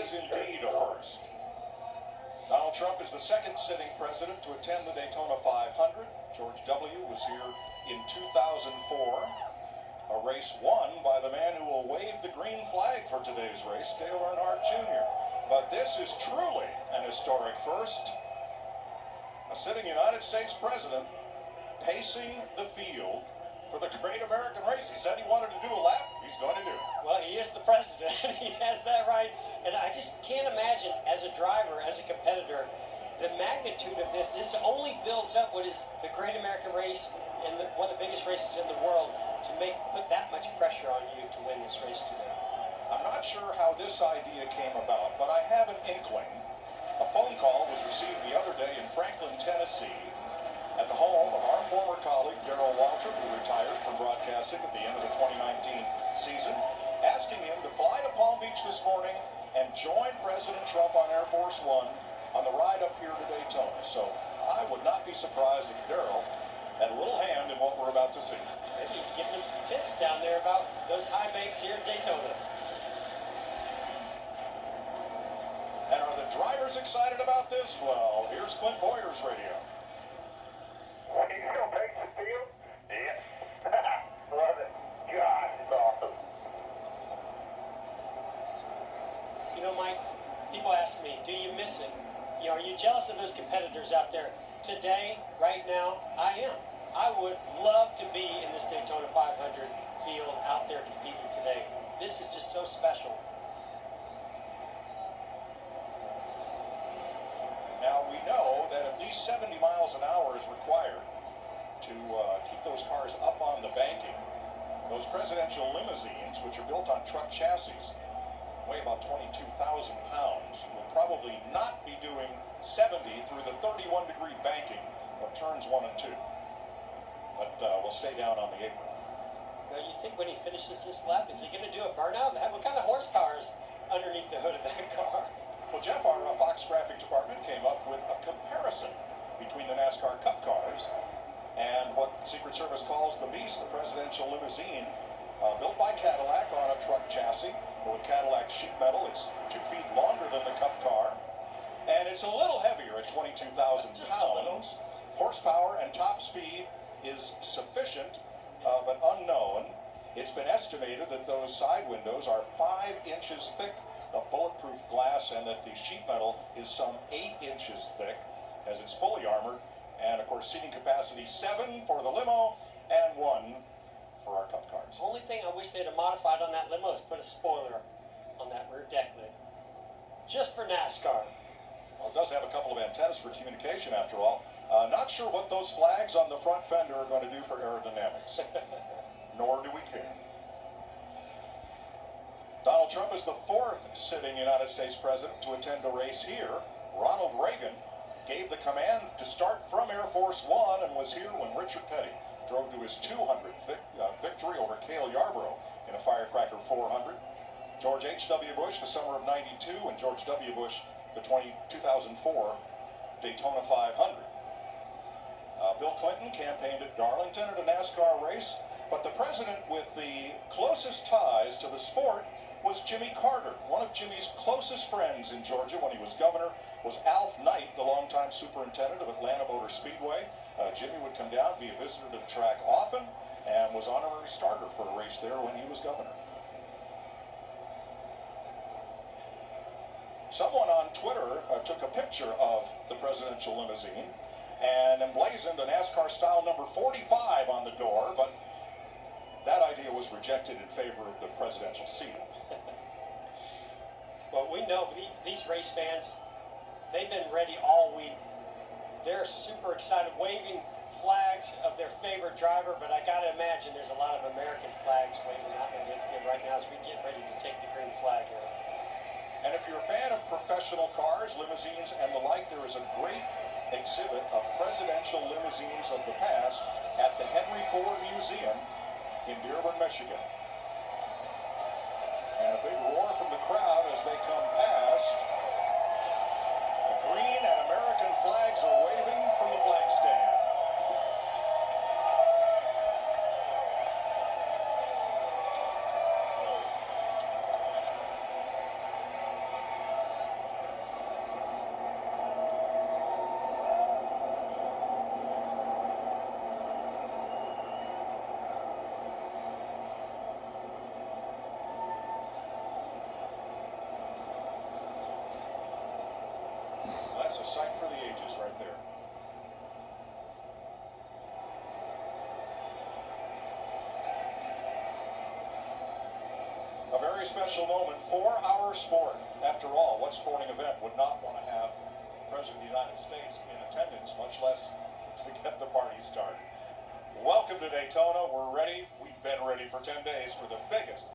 is indeed a first. Donald Trump is the second sitting president to attend the Daytona 500. George W. was here in 2004. A race won by the man who will wave the green flag for today's race, Dale Earnhardt Jr. But this is truly an historic first. A sitting United States president pacing the field for the great American race. He said he wanted to do a lap. He's going to do it. Well, he is the president. He has that right. And I just can't imagine, as a driver, as a competitor, the magnitude of this. This only builds up what is the great American race and one of the biggest races in the world to put that much pressure on you to win this race today. I'm not sure how this idea came about, but I have an inkling. A phone call was received the other day in Franklin, Tennessee, at the home of our former colleague, Darrell Waltrip, who retired from broadcasting at the end of the 2019 season, asking him to fly to Palm Beach this morning and join President Trump on Air Force One on the ride up here to Daytona. So I would not be surprised if Darrell had a little hand in what we're about to see. Maybe he's giving him some tips down there about those high banks here at Daytona. And are the drivers excited about this? Well, here's Clint Boyer's radio. He's going to pace the field? Yes. Love it. Gosh, it's awesome. You know, Mike, people ask me, do you miss it? You know, are you jealous of those competitors out there? Today, right now, I am. I would love to be in this Daytona 500 field out there competing today. This is just so special. Now, we know that at least 70 miles an hour is required to keep those cars up on the banking. Those presidential limousines, which are built on truck chassis, weigh about 22,000 pounds, will probably not be doing 70 through the 31-degree banking of turns 1 and 2. But we'll stay down on the apron. Now, you think when he finishes this lap, is he going to do a burnout? What kind of horsepower is underneath the hood of that car? Well, Jeff, our Fox graphic department came up with a comparison between the NASCAR Cup cars and what the Secret Service calls the Beast, the presidential limousine, built by Cadillac on a truck chassis. But with Cadillac sheet metal, it's 2 feet longer than the Cup car, and it's a little heavier at 22,000 pounds. Horsepower and top speed is sufficient, but unknown. It's been estimated that those side windows are 5 inches thick of bulletproof glass, and that the sheet metal is some 8 inches thick, as it's fully armored. And of course, seating capacity 7 for the limo and 1 for our Cup cars. The only thing I wish they'd have modified on that limo is put a spoiler on that rear deck lid. Just for NASCAR. Well, it does have a couple of antennas for communication, after all. Not sure what those flags on the front fender are going to do for aerodynamics. Nor do we care. Donald Trump is the 4th sitting United States president to attend a race here. Ronald Reagan gave the command to start from Air Force One and was here when Richard Petty drove to his 200th victory over Cale Yarborough in a firecracker 400. George H.W. Bush, the summer of '92, and George W. Bush, the 2004 Daytona 500. Bill Clinton campaigned at Darlington at a NASCAR race, but the president with the closest ties to the sport was Jimmy Carter. One of Jimmy's closest friends in Georgia when he was governor was Alf Knight, the longtime superintendent of Atlanta Motor Speedway. Jimmy would come down, be a visitor to the track often, and was honorary starter for a race there when he was governor. Someone on Twitter took a picture of the presidential limousine and emblazoned a NASCAR style number 45 on the door, but that idea was rejected in favor of the presidential seal. Well, we know these race fans, they've been ready all week. They're super excited, waving flags of their favorite driver, but I got to imagine there's a lot of American flags waving out in the infield right now as we get ready to take the green flag here. And if you're a fan of professional cars, limousines, and the like, there is a great exhibit of presidential limousines of the past at the Henry Ford Museum in Dearborn, Michigan. And a big roar from the crowd as they come past. The green and American flags are waving from the flag stand. sight for the ages right there. A very special moment for our sport. After all, what sporting event would not want to have the President of the United States in attendance, much less to get the party started? Welcome to Daytona. We're ready. We've been ready for 10 days for the biggest